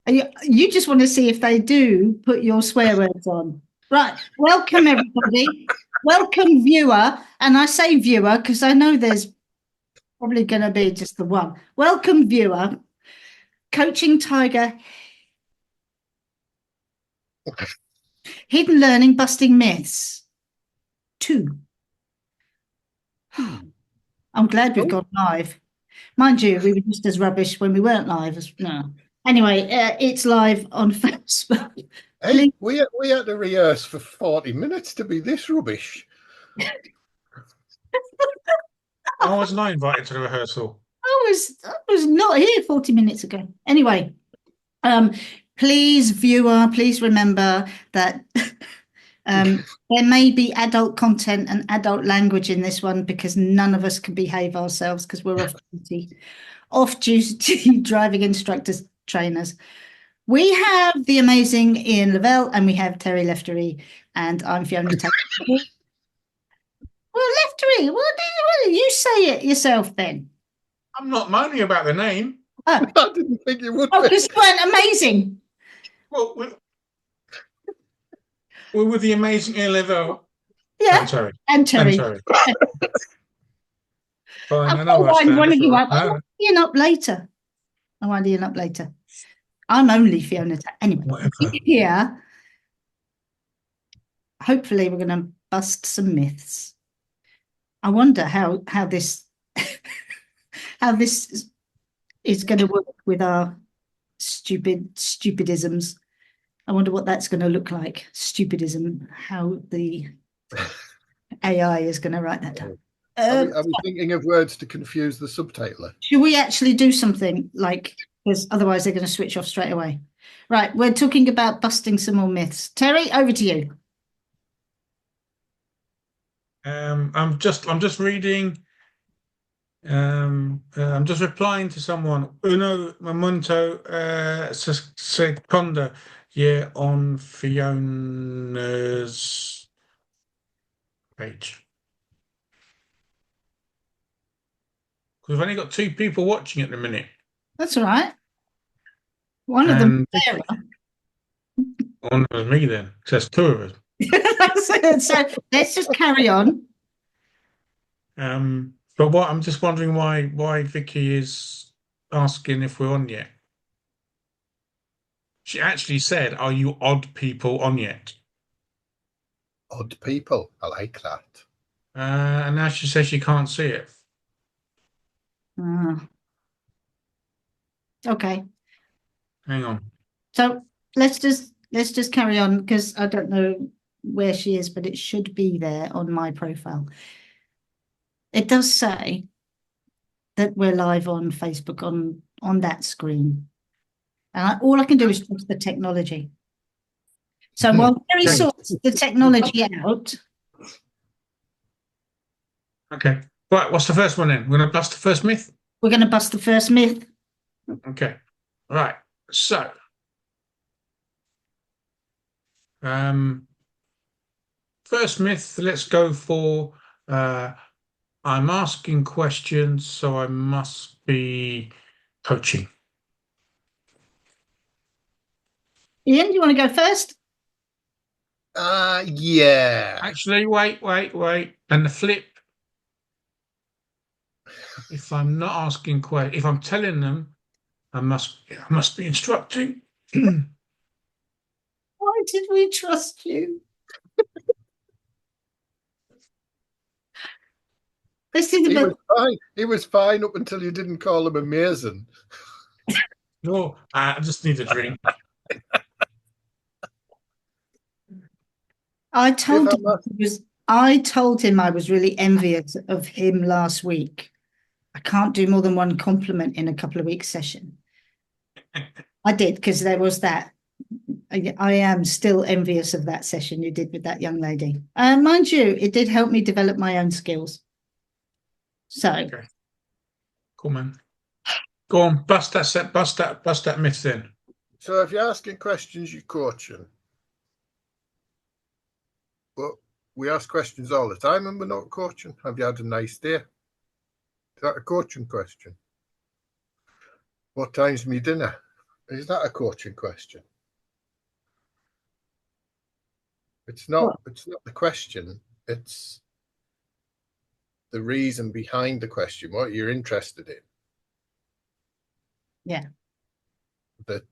You just want to see if they do put your swear words on. Right. Welcome, everybody. Welcome, viewer. And I say viewer because I know there's probably going to be just the one. Welcome, viewer. Coaching Tiger. Hidden Learning, Busting Myths. 2. I'm glad we've gone live. Mind you, we were just as rubbish when we weren't live. No. Anyway, it's live on Facebook. Hey, we had to rehearse for 40 minutes to be this rubbish. I was not invited to the rehearsal. I was not here 40 minutes ago. Anyway, please, viewer, please remember that there may be adult content and adult language in this one because none of us can behave ourselves because we're off duty driving instructors, trainers. We have the amazing Ian Lavelle and we have Terry Leftery, and I'm Fiona Taylor. Well, Leftery, what do you say it yourself then? I'm not moaning about the name. Oh. I didn't think you would. Oh, because you weren't amazing. Well, we're with the amazing Ian Lavelle. Yeah, and Terry. Fine, I know I'm winding you up. I'm winding up later. I'm only Fiona. Anyway, here, hopefully we're going to bust some myths. I wonder how this how this is going to work with our stupidisms. I wonder what that's going to look like. Stupidism, how the AI is going to write that down. Are we thinking of words to confuse the subtitler? Should we actually do something like, because otherwise they're going to switch off straight away. Right, we're talking about busting some more myths. Terry, over to you. I'm just reading. I'm just replying to someone. Uno Momento Seconda, yeah, on Fiona's page. We've only got 2 people watching at the minute. That's all right. One of them is Sarah. One of them is me then. So there's 2 of us. So let's just carry on. But what I'm just wondering why Vicky is asking if we're on yet. She actually said, "Are you odd people on yet?" Odd people, I like that. And now she says she can't see it. Okay. Hang on. So let's just carry on because I don't know where she is, but it should be there on my profile. It does say that we're live on Facebook on that screen. And all I can do is trust the technology. So while Terry sorts the technology out. Okay. Right, what's the first one then? We're going to bust the first myth? We're going to bust the first myth. Okay. Right. So. First myth, let's go for I'm asking questions, so I must be coaching. Ian, do you want to go first? Yeah. Actually, wait. And the flip. If I'm not asking questions, if I'm telling them, I must be instructing. Why did we trust you? He was fine up until you didn't call him amazing. No, I just need a drink. I told him I was really envious of him last week. I can't do more than one compliment in a couple of weeks session. I did because there was that. I am still envious of that session you did with that young lady. Mind you, it did help me develop my own skills. So, okay. Cool, man. Go on, bust that myth then. So if you're asking questions, you're coaching. But we ask questions all the time and we're not coaching. Have you had a nice day? Is that a coaching question? What time's me dinner? Is that a coaching question? It's not. What? It's not the question. It's the reason behind the question. What you're interested in. Yeah. That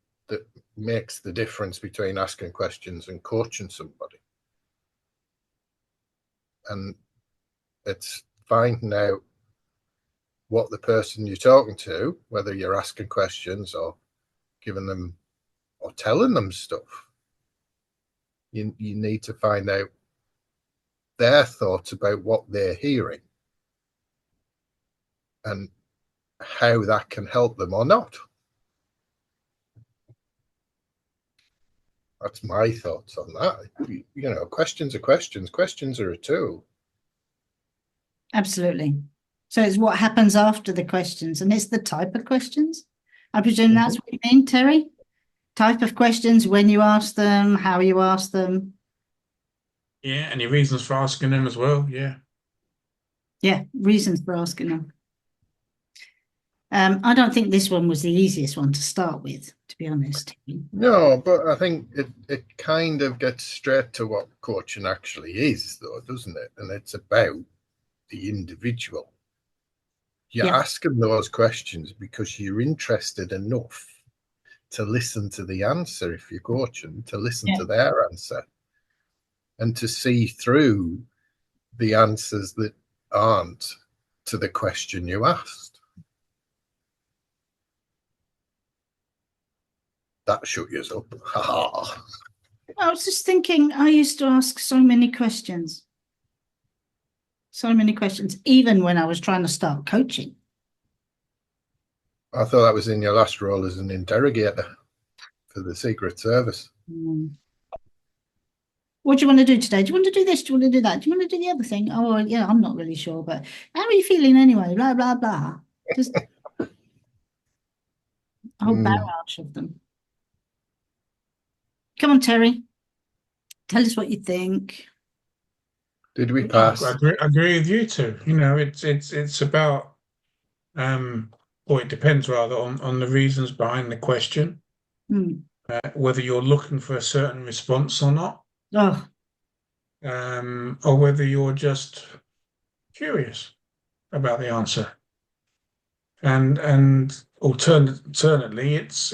makes the difference between asking questions and coaching somebody. And it's finding out what the person you're talking to, whether you're asking questions or giving them or telling them stuff, you need to find out their thoughts about what they're hearing and how that can help them or not. That's my thoughts on that. You know, questions are questions. Questions are a tool. Absolutely. So it's what happens after the questions, and it's the type of questions. I presume that's what you mean, Terry? Type of questions, when you ask them, how you ask them. Yeah, any reasons for asking them as well? Yeah. Yeah, reasons for asking them. I don't think this one was the easiest one to start with, to be honest. No, but I think it kind of gets straight to what coaching actually is, though, doesn't it? And it's about the individual. You're asking those questions because you're interested enough to listen to the answer if you're coaching, to listen to their answer and to see through the answers that aren't to the question you asked. That shut you up. I was just thinking, I used to ask so many questions. So many questions, even when I was trying to start coaching. I thought that was in your last role as an interrogator for the Secret Service. What do you want to do today? Do you want to do this? Do you want to do that? Do you want to do the other thing? Oh, well, yeah, I'm not really sure, but how are you feeling anyway? Blah, blah, blah. Just a whole barrage of them. Come on, Terry. Tell us what you think. Did we pass? I agree with you too. You know, it's about or it depends rather on the reasons behind the question, whether you're looking for a certain response or not, or whether you're just curious about the answer. And alternately, it's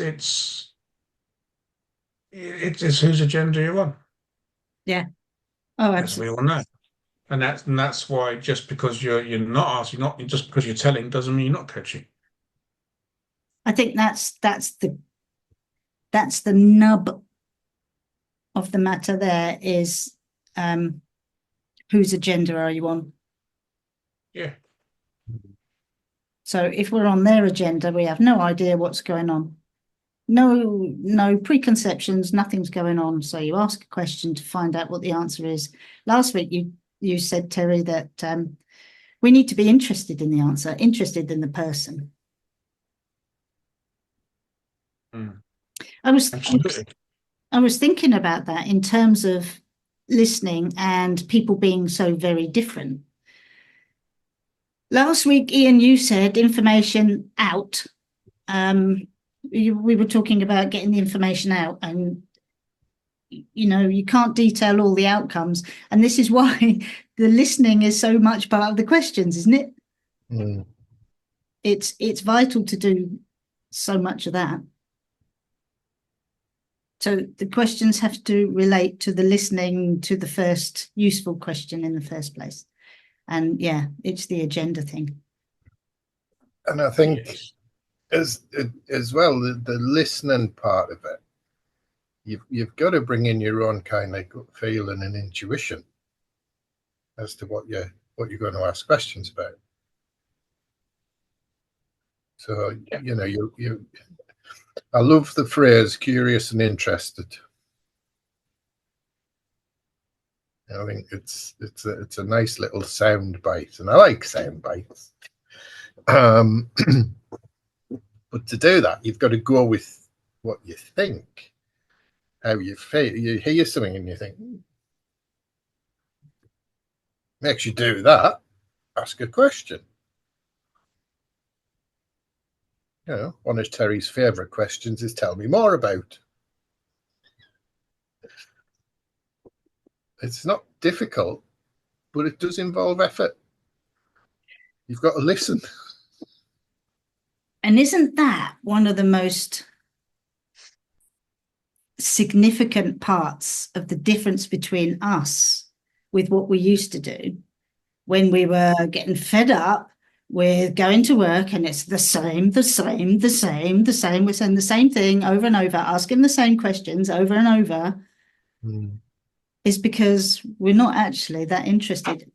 whose agenda you're on. Yeah. Oh, as we absolutely. all know. And that's why just because you're not asking, not just because you're telling, doesn't mean you're not coaching. I think that's the nub of the matter. There is whose agenda are you on? Yeah. So if we're on their agenda, we have no idea what's going on. No preconceptions, nothing's going on. So you ask a question to find out what the answer is. Last week you said, Terry, that we need to be interested in the answer, interested in the person. I was thinking about that in terms of listening and people being so very different. Last week, Ian, you said information out. We were talking about getting the information out, and you can't detail all the outcomes, and this is why the listening is so much part of the questions, isn't it? It's vital to do so much of that. So the questions have to relate to the listening to the first useful question in the first place. And yeah, it's the agenda thing. And I think as well, the listening part of it, you've got to bring in your own kind of gut feeling and intuition as to what you're going to ask questions about. So you I love the phrase "curious and interested." I think it's a nice little sound bite, and I like sound bites. But to do that, you've got to go with what you think, how you feel. You hear something and you think, makes you do that. Ask a question. You know, one of Terry's favourite questions is tell me more about. It's not difficult, but it does involve effort. You've got to listen. And isn't that one of the most significant parts of the difference between us with what we used to do when we were getting fed up with going to work and it's the same. We're saying the same thing over and over, asking the same questions over and over. Is because we're not actually that interested.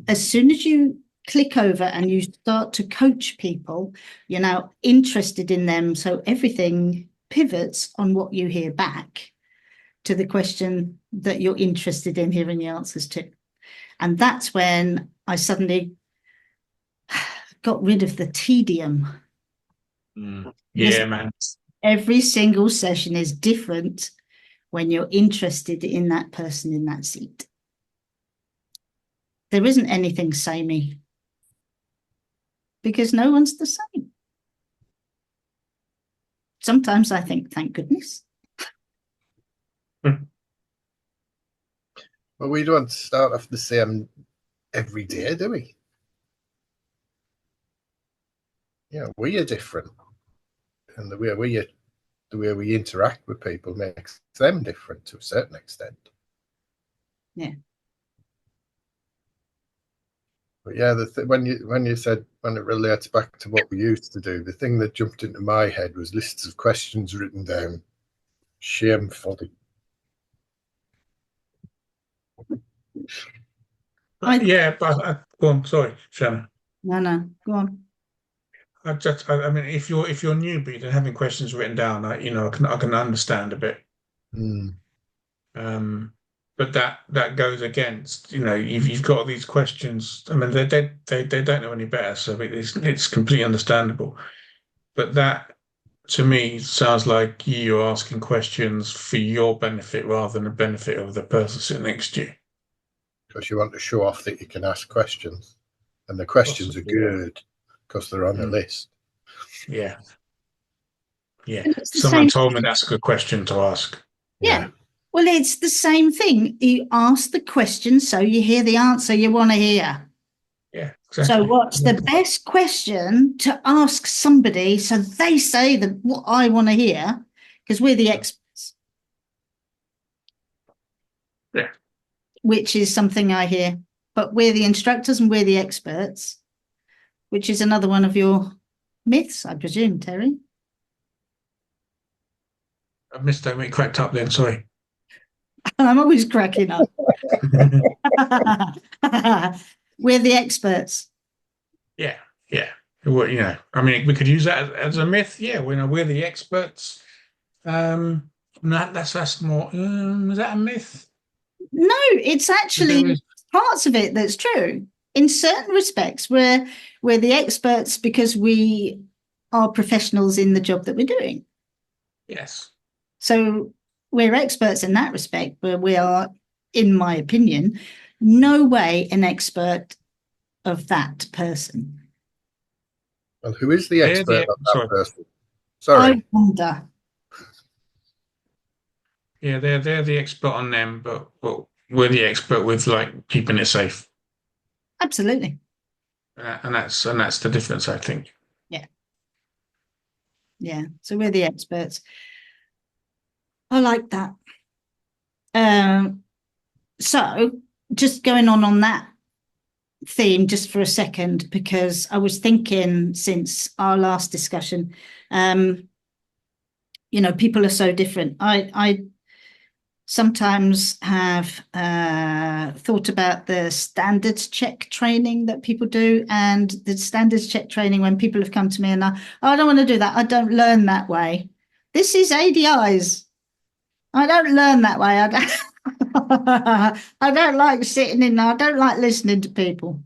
As soon as you click over and you start to coach people, you're now interested in them. So everything pivots on what you hear back to the question that you're interested in hearing the answers to. And that's when I suddenly got rid of the tedium. Yeah, man. Every single session is different when you're interested in that person in that seat. There isn't anything samey because no one's the same. Sometimes I think, thank goodness. Well, we don't start off the same every day, do we? Yeah, we are different. And the way we interact with people makes them different to a certain extent. Yeah. But yeah, when you said when it relates back to what we used to do, the thing that jumped into my head was lists of questions written down. Shamefully. Go on. Sorry, Shannon. No, go on. I mean, if you're newbie, then having questions written down, I can understand a bit. But that goes against, you've got these questions. I mean, they don't know any better, so it's completely understandable. But that, to me, sounds like you're asking questions for your benefit rather than the benefit of the person sitting next to you. Because you want to show off that you can ask questions, and the questions are good because they're on the list. Yeah. Someone told me that's a good question to ask. Yeah. Well, it's the same thing. You ask the question so you hear the answer you want to hear. Yeah, exactly. So what's the best question to ask somebody so they say what I want to hear? Because we're the experts. Yeah. Which is something I hear. But we're the instructors and we're the experts, which is another one of your myths, I presume, Terry. I missed that when it cracked up then, sorry. I'm always cracking up. We're the experts. Yeah. Well, I mean, we could use that as a myth. Yeah, we're the experts. That's more. Is that a myth? No, it's actually parts of it that's true. In certain respects, we're the experts because we are professionals in the job that we're doing. Yes. So we're experts in that respect, but we are, in my opinion, no way an expert of that person. Well, who is the expert of that person? Sorry. I wonder. Yeah, they're the expert on them, but we're the expert with keeping it safe. Absolutely. And that's the difference, I think. Yeah. So we're the experts. I like that. So just going on that theme just for a second, because I was thinking since our last discussion, people are so different. I sometimes have thought about the standards check training that people do, and the standards check training when people have come to me and I don't want to do that. I don't learn that way. This is ADIs. I don't learn that way. I don't like sitting in there. I don't like listening to people.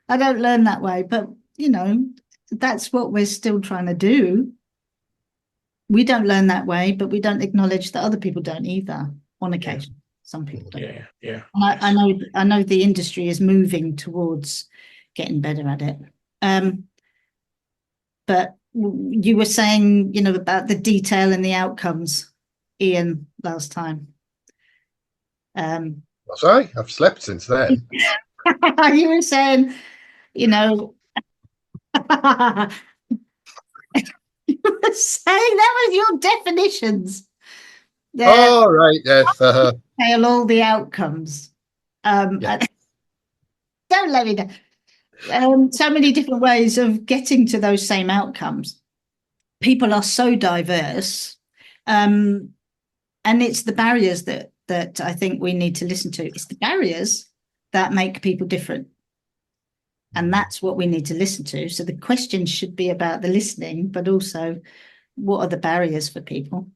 I don't learn that way. But, that's what we're still trying to do. We don't learn that way, but we don't acknowledge that other people don't either. On occasion, some people don't. Yeah. And I know the industry is moving towards getting better at it. But you were saying, about the detail and the outcomes, Ian, last time. Sorry, I've slept since then. You were saying, you were saying that was your definitions. Oh, right, yes. Detail all the outcomes. Yeah. Don't let me know. So many different ways of getting to those same outcomes. People are so diverse, and it's the barriers that I think we need to listen to. It's the barriers that make people different, and that's what we need to listen to. So the question should be about the listening, but also what are the barriers for people?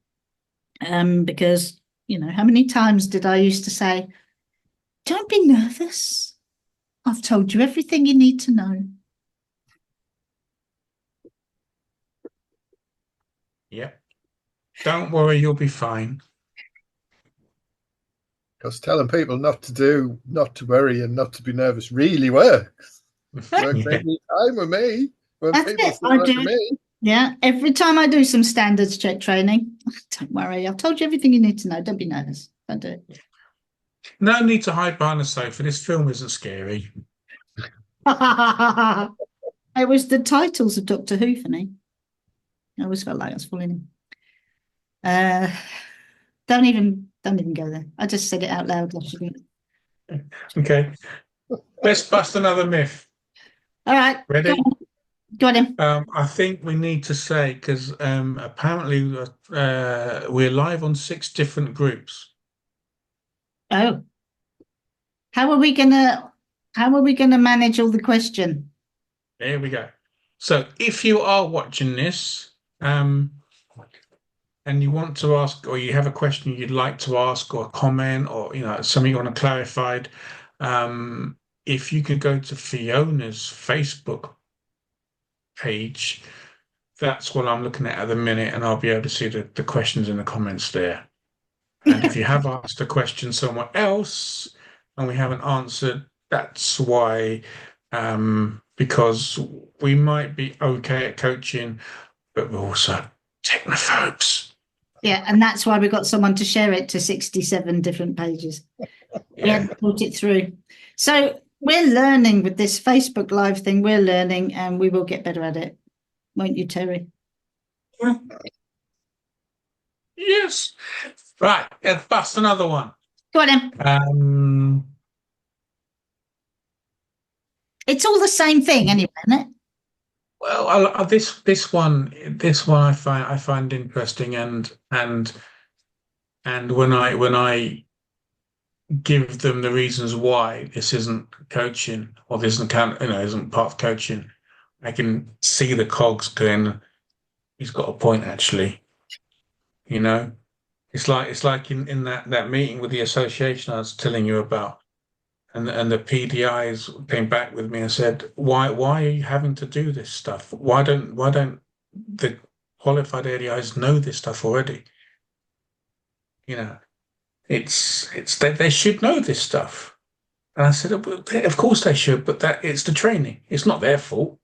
Because how many times did I used to say, "Don't be nervous. I've told you everything you need to know." Yeah. Don't worry, you'll be fine. Because telling people not to worry and not to be nervous really works. Works every time with me when That's people it. say I that do. to me. Yeah, every time I do some standards check training, don't worry, I've told you everything you need to know. Don't be nervous. Don't do it. No need to hide behind the sofa. This film isn't scary. It was the titles of Doctor Who for me. I always felt like I was falling in. Don't even go there. I just said it out loud. Okay. Let's bust another myth. All right. Ready? Go on. I think we need to say, because apparently we're live on 6 different groups. Oh. How are we gonna manage all the question? There we go. So if you are watching this, and you want to ask, or you have a question you'd like to ask, or a comment, or something you want to clarified, if you could go to Fiona's Facebook page, that's what I'm looking at the minute, and I'll be able to see the questions in the comments there. And if you have asked a question somewhere else and we haven't answered, that's why, because we might be okay at coaching, but we're also technophobes. Yeah, and that's why we got someone to share it to 67 different pages. Yeah, put it through. So we're learning with this Facebook Live thing. We're learning, and we will get better at it, won't you, Terry? Yes. Right. Let's bust another one. Go on, then. It's all the same thing, anyway, isn't it? Well, this one I find interesting, and when I give them the reasons why this isn't coaching, or this isn't part of coaching, I can see the cogs going, he's got a point, actually. It's like in that meeting with the association I was telling you about, and the PDIs came back with me and said, why are you having to do this stuff? Why don't the qualified ADIs know this stuff already? It's they should know this stuff. And I said, of course they should, but it's the training. It's not their fault.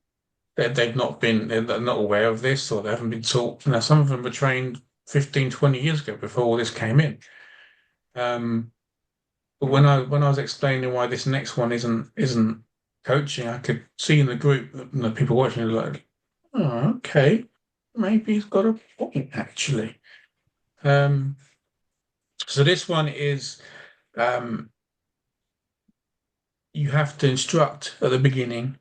They're not aware of this, or they haven't been taught. Some of them were trained 15, 20 years ago before all this came in. But when I was explaining why this next one isn't coaching, I could see in the group, people watching it like, oh, okay, maybe he's got a point, actually. So this one is, you have to instruct at the beginning,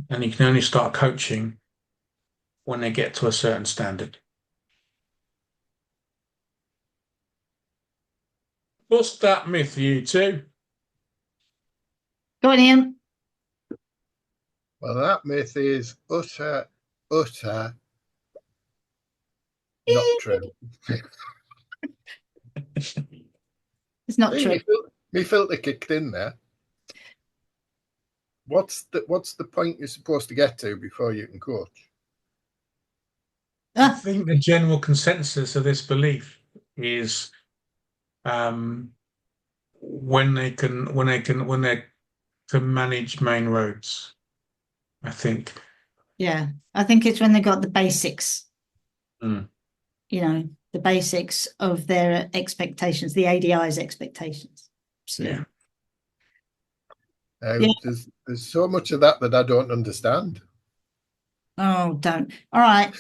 and you can only start coaching when they get to a certain standard. What's that myth, you two? Go on, Ian. Well, that myth is utter not true. It's not true. Me filter kicked in there. What's the point you're supposed to get to before you can coach? I think the general consensus of this belief is when they can manage main roads. I think Yeah. I think it's when they got the basics, Mm. you know, the basics of their expectations, the ADI's expectations. Absolutely. Yeah. There's so much of that I don't understand. Oh, don't. All right.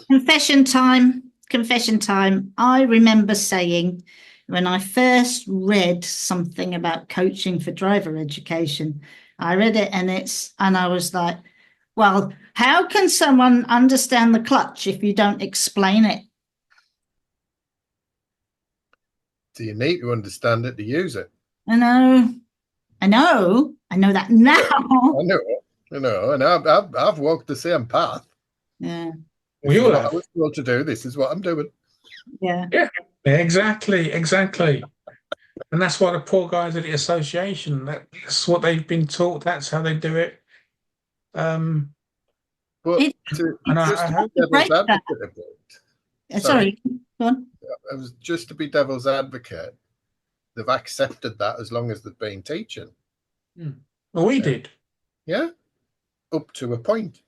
Confession time. Confession time. I remember saying when I first read something about coaching for driver education, I read it and I was like, well, how can someone understand the clutch if you don't explain it? Do you need to understand it to use it? I know that now. I know, and I've walked the same path. Yeah. This is what I was told to do. This is what I'm doing. Yeah. Yeah, exactly. And that's why the poor guys at the association, that's what they've been taught. That's how they do it. But It, And just I to hope be devil's advocate a bit. sorry, go on. I was just to be devil's advocate. They've accepted that as long as they've been teaching. Well, we did. Yeah, up to a point.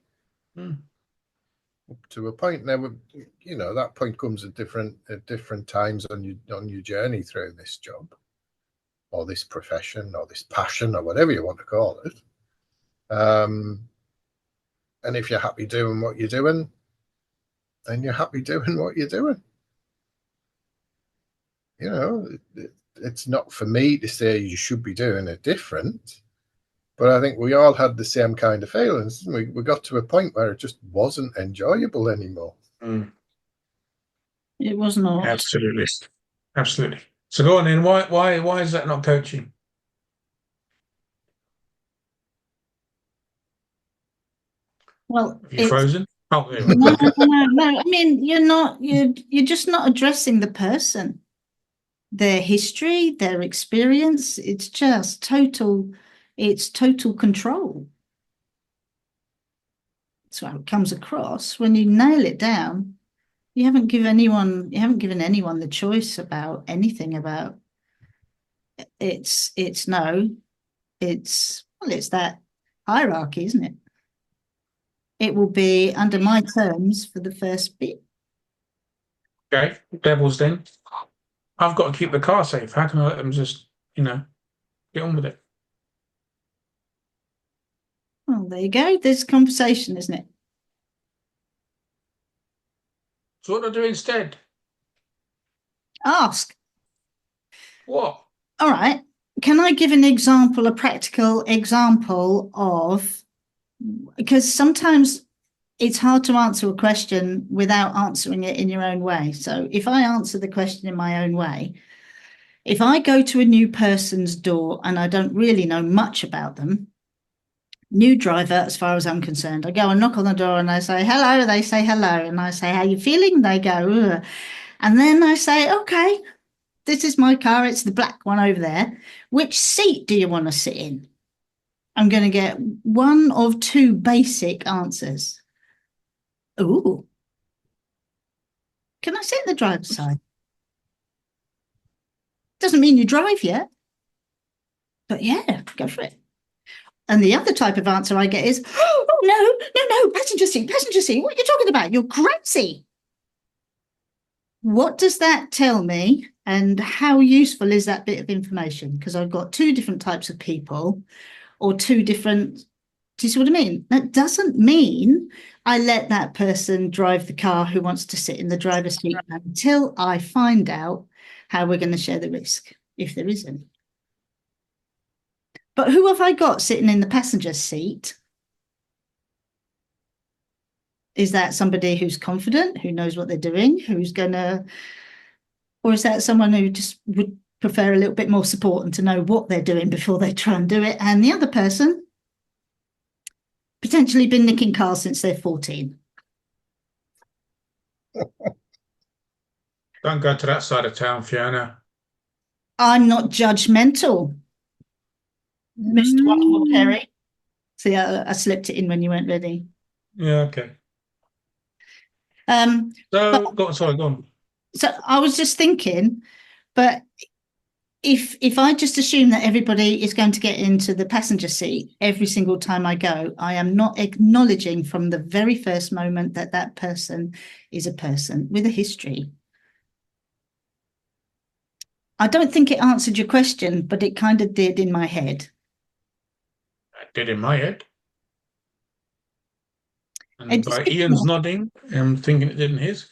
Mm. Up to a point. Now, you know, that point comes at different times on your journey through this job, or this profession, or this passion, or whatever you want to call it. And if you're happy doing what you're doing, then you're happy doing what you're doing. You know, it's not for me to say you should be doing it different, but I think we all had the same kind of feelings. We got to a point where it just wasn't enjoyable anymore. Mm. It was not. Absolutely. So go on then. Why is that not coaching? Well, Have you frozen? Oh, there we no, go. no. I mean, you're just not addressing the person, their history, their experience. It's total control. That's how it comes across. When you nail it down, you haven't given anyone the choice about anything about it's that hierarchy, isn't it? It will be under my terms for the first bit. Okay, devils then. I've got to keep the car safe. How can I let them just, get on with it? Well, there you go. There's conversation, isn't it? So what do I do instead? Ask. What? All right. Can I give an example, a practical example of, because sometimes it's hard to answer a question without answering it in your own way. So if I answer the question in my own way, if I go to a new person's door and I don't really know much about them, new driver, as far as I'm concerned, I go and knock on the door and I say, hello, they say hello. And I say, how you feeling? They go, ugh. And then I say, okay, this is my car. It's the black one over there. Which seat do you want to sit in? I'm going to get one of two basic answers. Ooh. Can I sit in the driver's side? Doesn't mean you drive yet. But yeah, go for it. And the other type of answer I get is, oh, no, passenger seat. What are you talking about? You're crazy. What does that tell me? And how useful is that bit of information? Because I've got two different types of people or two different, do you see what I mean? That doesn't mean I let that person drive the car who wants to sit in the driver's seat until I find out how we're going to share the risk, if there is any. But who have I got sitting in the passenger seat? Is that somebody who's confident, who knows what they're doing, or is that someone who just would prefer a little bit more support and to know what they're doing before they try and do it? And the other person, potentially been nicking cars since they're 14. Don't go to that side of town, Fiona. I'm not judgmental, Mr. Wonderful Perry. See, I slipped it in when you weren't ready. Yeah, okay. Go on. So I was just thinking, but if I just assume that everybody is going to get into the passenger seat every single time I go, I am not acknowledging from the very first moment that that person is a person with a history. I don't think it answered your question, but it kind of did in my head. It did in my head. And It by just- Ian's nodding, I'm thinking it did in his.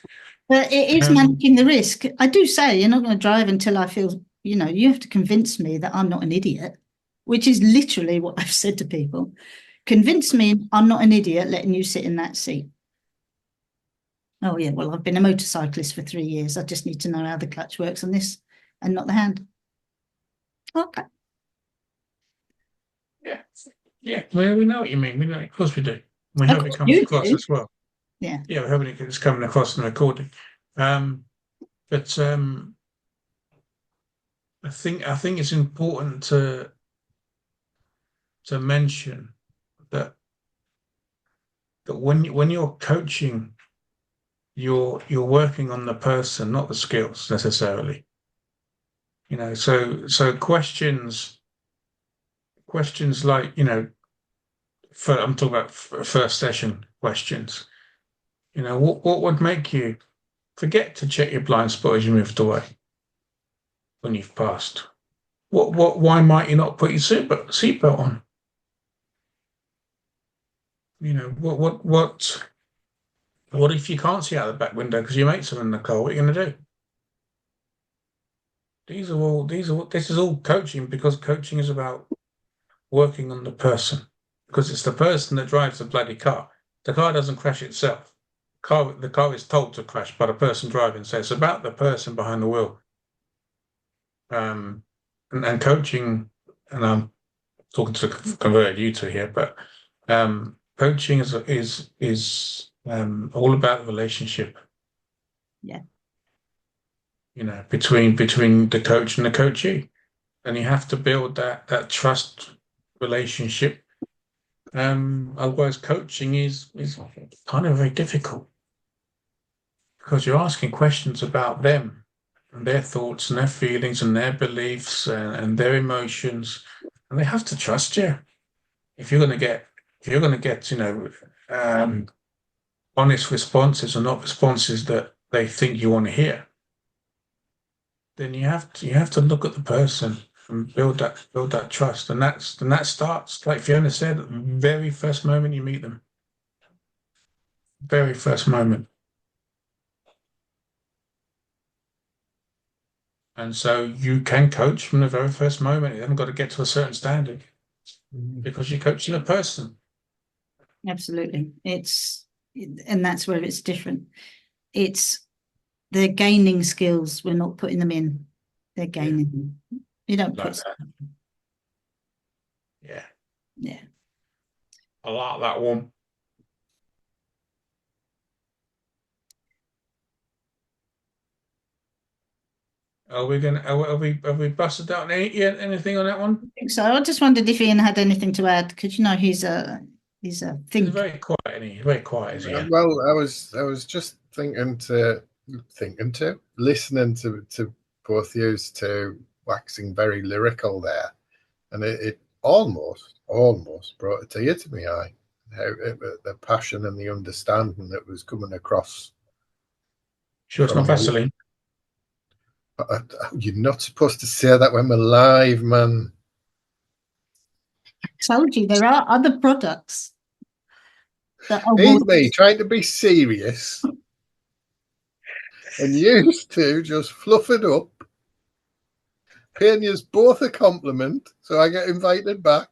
But it is managing the risk. I do say you're not going to drive until I feel, you know, you have to convince me that I'm not an idiot, which is literally what I've said to people. Convince me I'm not an idiot letting you sit in that seat. Oh, yeah, well, I've been a motorcyclist for 3 years. I just need to know how the clutch works on this and not the hand. Okay. Yeah. Yeah. Well, we know what you mean. We know, of course we do. We Of hope it course comes you across do. as well. Yeah. Yeah, we're hoping it's coming across in the recording. But I think it's important to mention that when you're coaching, you're working on the person, not the skills necessarily. You know, so questions like, you know, I'm talking about first session questions. You know, what would make you forget to check your blind spot as you moved away when you've passed? Why might you not put your seatbelt on? You know, what if you can't see out the back window because your mates are in the car? What are you going to do? This is all coaching, because coaching is about working on the person, because it's the person that drives the bloody car. The car doesn't crash itself. The car is told to crash by the person driving. So it's about the person behind the wheel. And coaching, and I'm talking to converted you two here, but coaching is all about the relationship. Yeah. You know, between the coach and the coachee, and you have to build that trust relationship. Otherwise, coaching is kind of very difficult, because you're asking questions about them and their thoughts and their feelings and their beliefs and their emotions, and they have to trust you. If you're going to get, you know, honest responses, or not responses that they think you want to hear, then you have to look at the person and build that trust, and that starts, like Fiona said, at the very first moment you meet them. Very first moment. And so you can coach from the very first moment. You haven't got to get to a certain standard, because you're coaching a person. Absolutely. And that's where it's different. They're gaining skills. We're not putting them in. They're gaining them. You don't Like put. that. Yeah. Yeah. I like that one. Are we busted out anything on that one? So I just wondered if Ian had anything to add, because you know he's a He's thinker. very quiet, isn't he? Very quiet, is he? Well, I was just listening to both yous to waxing very lyrical there, and it almost brought a tear to my eye. The passion and the understanding that was coming across. Sure, it's not Vaseline. You're not supposed to say that when we're live, man. I told you there are other products that are Here's me trying to be serious, and you two just fluff it up, paying you both a compliment, so I get invited back.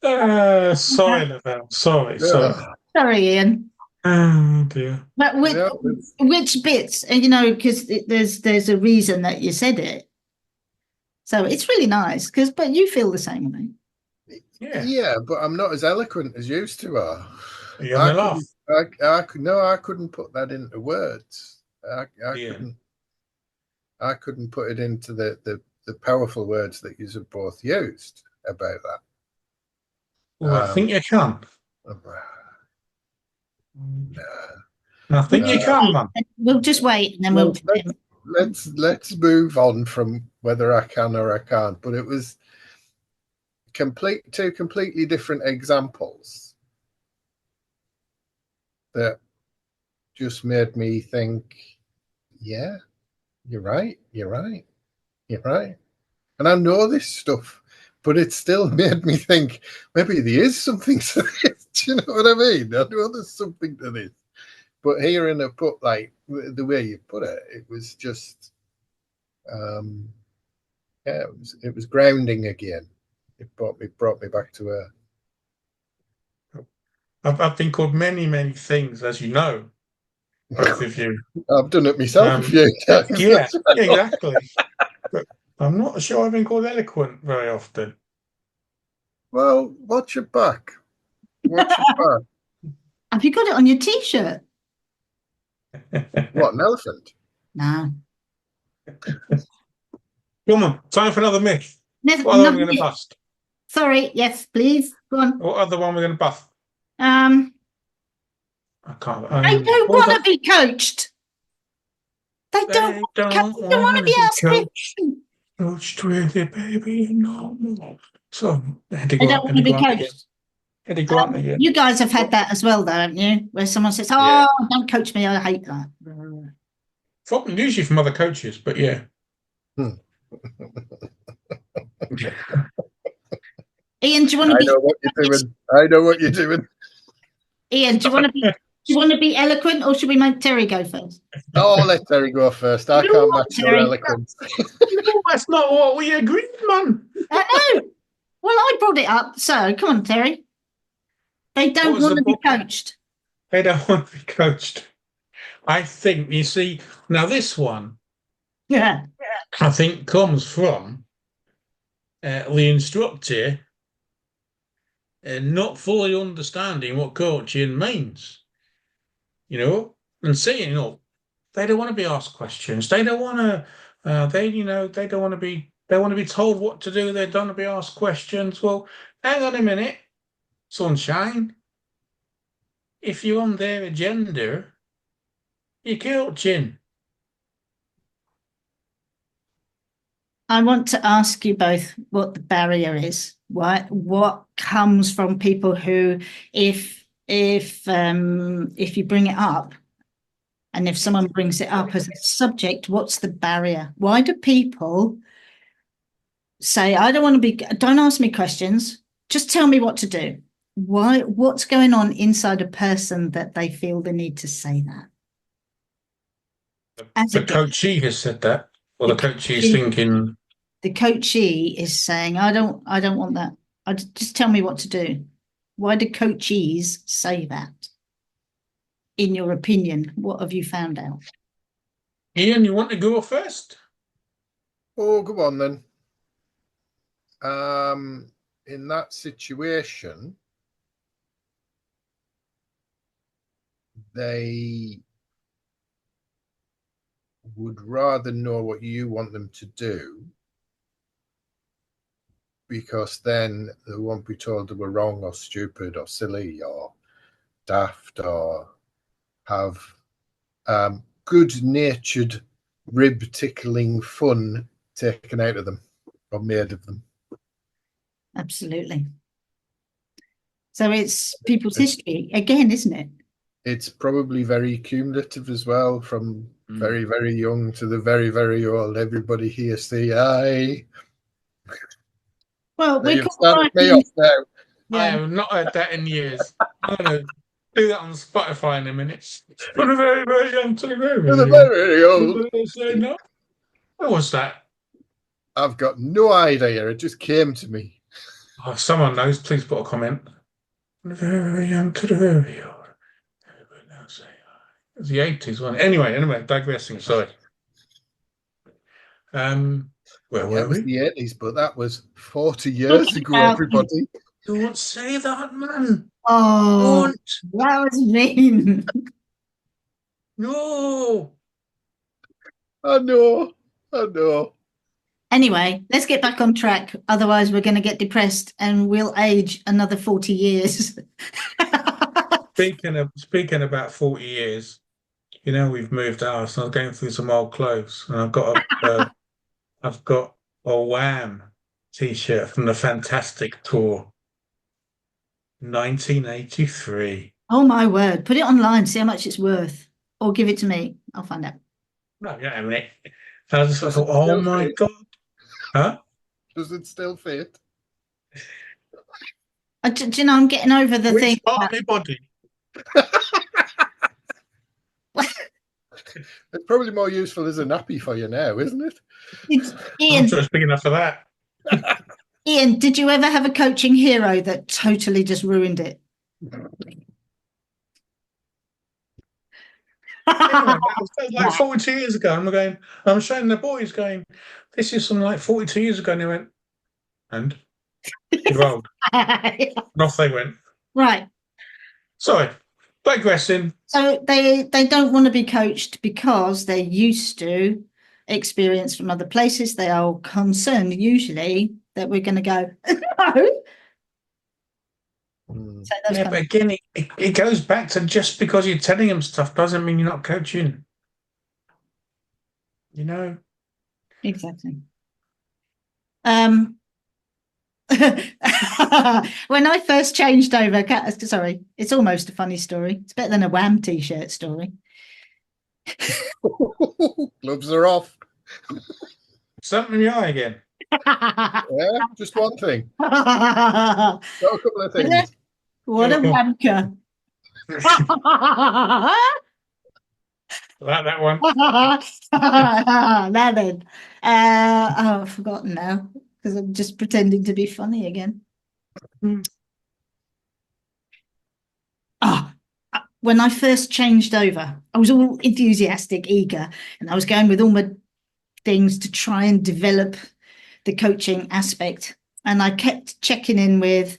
Sorry, Lavelle. Sorry. Sorry, Ian. Oh dear. But which bits? You know, because there's a reason that you said it. So it's really nice, but you feel the same way. Yeah, but I'm not as eloquent as used to are. You're gonna laugh. I couldn't put that into words. I couldn't put it into the powerful words that you have both used about that. Well, I think you can. I think you can, man. We'll just wait, and then we'll. Let's move on from whether I can or I can't. But it was two completely different examples that just made me think, yeah, you're right. And I know this stuff, but it still made me think maybe there is something to this. Do you know what I mean? I know there's something to this. But hearing it put like the way you put it, it was just, it was grounding again. It brought me back to earth. I've been called many things, as you know, both of you. I've done it myself a few times. Yeah, exactly. But I'm not sure I've been called eloquent very often. Well, watch your back. Watch your back. Have you got it on your T-shirt? What, an elephant? No. Come on, time for another myth. What other one are we going to bust? Sorry, yes, please. Go on. What other one we're going to bust? I can't. They don't want to be coached. They don't want to be asked. Coached really, baby, no more. So they don't want to be coached. You guys have had that as well, though, haven't you? Where someone says, "Oh, don't coach me. I hate that." Usually from other coaches, but yeah. Ian, do you want to be? I know what you're doing. Ian, do you want to be? Do you want to be eloquent, or should we make Terry go first? Oh, let Terry go first. I can't match your eloquence. That's not what we agreed, man. I know. Well, I brought it up, so come on, Terry. They don't want to be coached. They don't want to be coached. I think, you see, now this one, I think comes from the instructor not fully understanding what coaching means, and saying, they don't want to be asked questions. They don't want to, they don't want to be, they want to be told what to do. They don't want to be asked questions. Well, hang on a minute, sunshine. If you're on their agenda, you're coaching. I want to ask you both what the barrier is. What comes from people who, if you bring it up, and if someone brings it up as a subject, what's the barrier? Why do people say, "I don't want to be"? Don't ask me questions. Just tell me what to do. Why? What's going on inside a person that they feel the need to say that? The coachee has said that, or the coachee is thinking. The coachee is saying, "I don't want that. Just tell me what to do." Why do coachees say that? In your opinion, what have you found out? Ian, you want to go first? Oh, go on then. In that situation, they would rather know what you want them to do, because then they won't be told they were wrong or stupid or silly or daft or have good-natured rib-tickling fun taken out of them or made of them. Absolutely. So it's people's history again, isn't it? It's probably very cumulative as well, from very, very young to the very, very old. Everybody here say aye. Well, we're starting me off now. Yeah. I have not heard that in years. I'm going to do that on Spotify in a minute. From the very, very young to the very, very old. No. What was that? I've got no idea. It just came to me. Oh, if someone knows, please put a comment. From the very, very young to the very old. It was the 80s, wasn't it? Anyway, digressing, sorry. Where were we? It was the 80s, but that was 40 years ago, everybody. Don't say that, man. Oh, that was mean. No. I know. Anyway, let's get back on track. Otherwise, we're going to get depressed and we'll age another 40 years. Speaking about 40 years, we've moved house, and I was going through some old clothes, and I've got a Wham t-shirt from the Fantastic Tour, 1983. Oh my word. Put it online, see how much it's worth. Or give it to me. I'll find out. No, yeah, I mean, I just Does thought, it oh still my fit? God, huh? Does it still fit? Do you know, I'm getting over the thing. Which part of my body? It's probably more useful as a nappy for you now, isn't it? It's, I'm Ian, sure it's big enough for that. Ian, did you ever have a coaching hero that totally just ruined it? Yeah, that was like 42 years ago. I'm showing the boys going, this is from like 42 years ago. And they went, and you're old. And off they went. Right. Sorry, digressing. So they don't want to be coached because they're used to experience from other places. They are concerned usually that we're going to go, no. So those Yeah, but again, it goes back to just because you're telling them stuff doesn't mean you're not coaching. Exactly. When I first changed over, sorry, it's almost a funny story. It's better than a Wham t-shirt story. Gloves are off. Something in the eye again. Yeah, just one thing. Got a couple of things. What a wanker. Like that one. Now then. I've forgotten now because I'm just pretending to be funny again. When I first changed over, I was all enthusiastic, eager, and I was going with all my things to try and develop the coaching aspect. And I kept checking in with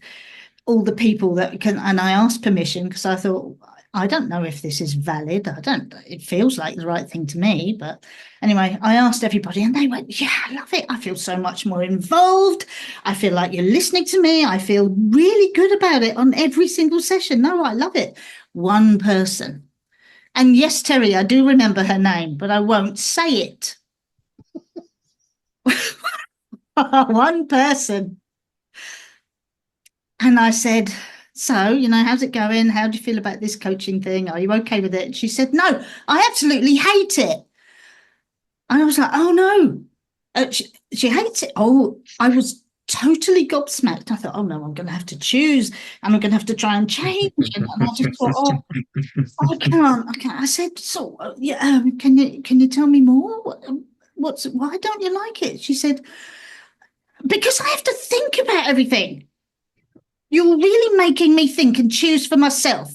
all the people that can, and I asked permission because I thought, I don't know if this is valid. It feels like the right thing to me. But anyway, I asked everybody and they went, yeah, I love it. I feel so much more involved. I feel like you're listening to me. I feel really good about it on every single session. No, I love it. One person. And yes, Terry, I do remember her name, but I won't say it. One person. And I said, so, how's it going? How do you feel about this coaching thing? Are you okay with it? And she said, no, I absolutely hate it. And I was like, oh, no. She hates it. Oh, I was totally gobsmacked. I thought, oh, no, I'm going to have to choose. And I'm going to have to try and change. And I just thought, oh, I can't. I said, so, yeah, can you tell me more? Why don't you like it? She said, because I have to think about everything. You're really making me think and choose for myself.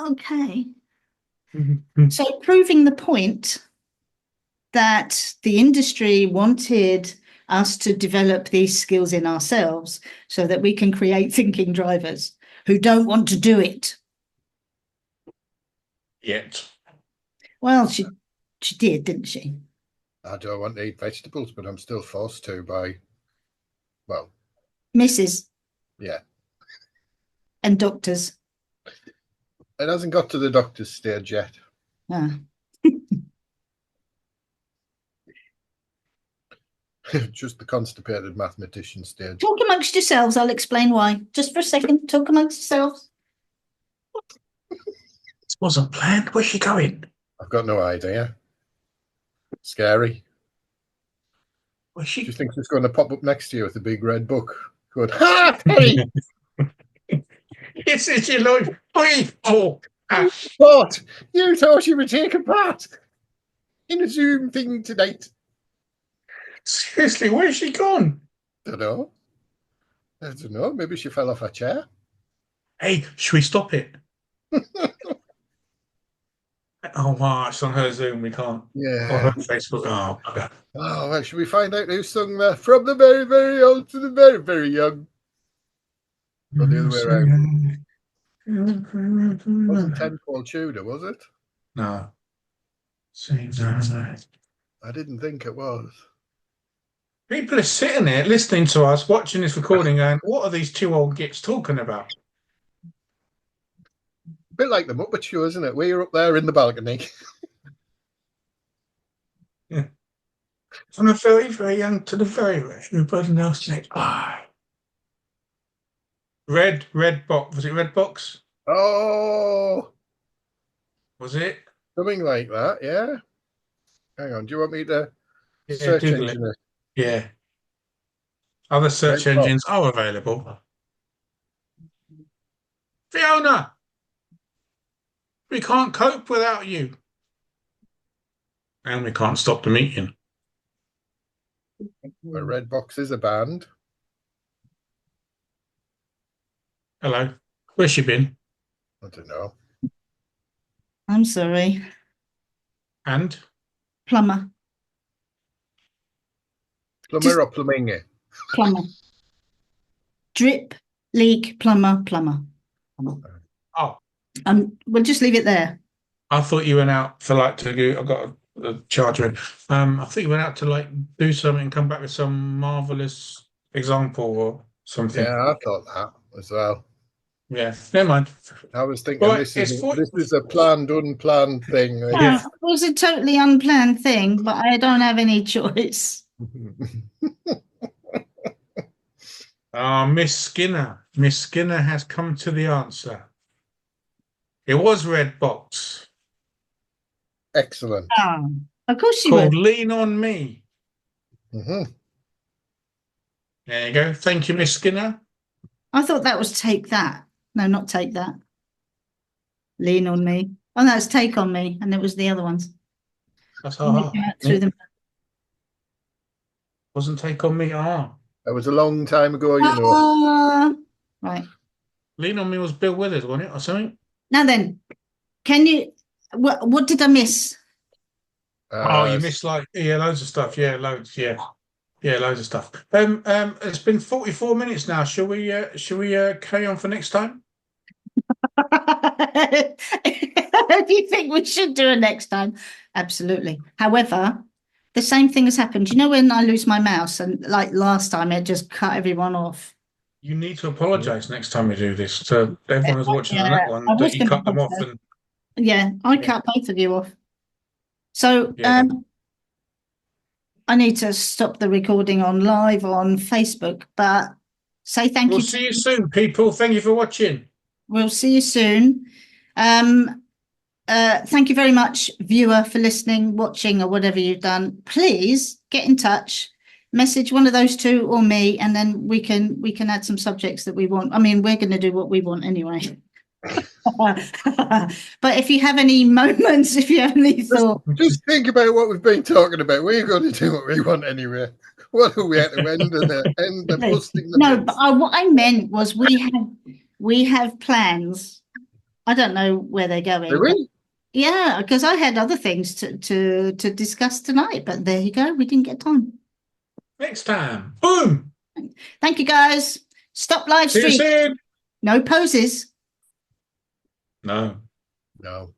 Okay. So proving the point that the industry wanted us to develop these skills in ourselves so that we can create thinking drivers who don't want to do it. Yet. Well, she did, didn't she? I don't want to eat vegetables, but I'm still forced to by, well, Mrs. Yeah. And doctors. It hasn't got to the doctor's stage yet. Ah. Just the constipated mathematician stage. Talk amongst yourselves. I'll explain why. Just for a second. Talk amongst yourselves. This wasn't planned. Where's she going? I've got no idea. Scary. Where's she? She thinks it's going to pop up next to you with a big red book. Going, ha! Hey! This is your life. What? You thought you would take a part in a Zoom thing tonight? Seriously, where's she gone? I don't know. Maybe she fell off her chair. Hey, should we stop it? Oh, wow, it's on her Zoom. We can't. Yeah. Or her Facebook. Oh, okay. Oh, well, should we find out who sung that? From the very, very old to the very, very young. Or the other way around. Wasn't 10 Paul Tudor, was it? No. I didn't think it was. People are sitting there listening to us, watching this recording, going, what are these two old gits talking about? bit like the Muppet Show, isn't it? We're up there in the balcony. Yeah. From the very, very young to the very rich, everybody else like, Red box. Was it red box? Oh, Was it? something like that, yeah. Hang on, do you want me to search Google engine it? Yeah. Other search Red box. engines are available. Fiona, we can't cope without you. And we can't stop the meeting. A Red Box is a band. Hello. Where's she been? I don't know. I'm sorry. And? Plumber. Plumber or plumbing? Plumber. Drip, leak, plumber. Oh, We'll just leave it there. I thought you went out for like to go. I got a charger in. I think you went out to like do something and come back with some marvelous example or something. Yeah, I thought that as well. Yeah, never mind. I was thinking Right, this is a planned, unplanned thing. Yeah, it was a totally unplanned thing, but I don't have any choice. Miss Skinner. Miss Skinner has come to the answer. It was red box. Excellent. Of course you Called would. Lean on Me. Mm-hmm. There you go. Thank you, Miss Skinner. I thought that was Take That. No, not Take That. Lean on Me. Oh, no, it's Take on Me, and it was the other ones. That's hard. Through them. Wasn't Take on Me. That was a long time ago, you know. Right. Lean on Me was Bill Withers, wasn't it, or something? Now then, can you? What did I miss? You missed loads of stuff. Yeah, loads. Yeah, loads of stuff. It's been 44 minutes now. Shall we carry on for next time? Do you think we should do it next time? Absolutely. However, the same thing has happened. You know when I lose my mouse and like last time it just cut everyone off. You need to apologise next time we do this to everyone who's watching on that one. That you cut them off and I cut both of you off. So I need to stop the recording on live on Facebook, but say thank you. We'll see you soon, people. Thank you for watching. We'll see you soon. Thank you very much, viewer, for listening, watching, or whatever you've done. Please get in touch, message one of those two or me, and then we can add some subjects that we want. I mean, we're going to do what we want anyway. But if you have any moments, if you have any thoughts, just think about what we've been talking about. We're going to do what we want anyway. What are we at the end of the busting the no, but what I meant was we have plans. I don't know where they're going. Really? Yeah, because I had other things to discuss tonight, but there you go. We didn't get time. Next time. Boom. Thank you, guys. Stop live stream. See you soon. No poses. No. No.